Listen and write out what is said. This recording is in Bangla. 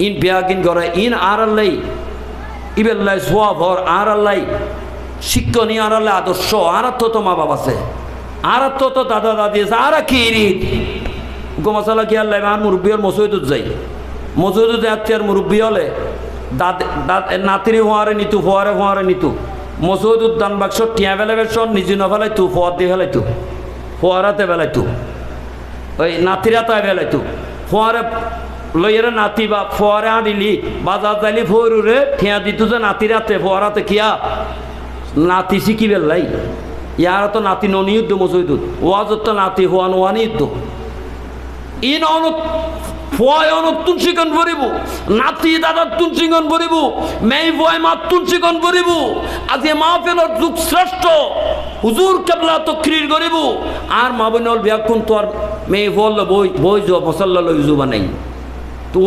ইন বিয়াগিন করে ইন আর আল্লাই ইবেল্লাই সোয়া ভর আর আল্লাই শিক্ষণী আর আল্লাহ আদর্শ আর তো মা বাবা আছে আর তো দাদা দাদি আছে আর কি রিত গোমাসালা কি আল্লাহ আর মুরব্বী হল মসজিদত যাই মসজিদত যাচ্ছে আর মুরব্বী হলে নাতিরি হওয়ারে নিতু ফোয়ারে নিতু মসজিদ উদ্যান বাক্স টিয়া বেলাবের সব নিজে নফেলাইতু ফোয়ার দিয়ে ফেলাইতু ফোয়ারাতে বেলাইতু ওই নাতিরাতে বেলাইতু ফোয়ারে লইয়ের নাতি বা ফোয়ারে আনিলি বাজার যাইলি ফোয়ারে ঠিয়া দিতু যে নাতিরাতে ফোয়ারাতে কিয়া নাতি শিখি বেললাই ইয়ার তো নাতি ননিউদ্ধ মসজিদ ওয়াজত তো নাতি হওয়ান ওয়ানি যুদ্ধ ইন অনত ফয় অনতুন শিকন ভরিব নাতি দাদার তুন শিকন ভরিব মেই ভয় মাতুন শিকন ভরিব আজ এ মাহফিলের যুগ শ্রেষ্ঠ হুজুর কেবলা তকরির করিব আর মা বোনল বিয়াকুন তো আর মেয়ে বলল বই বই যো মশাল্লা লই যুবা নাই তো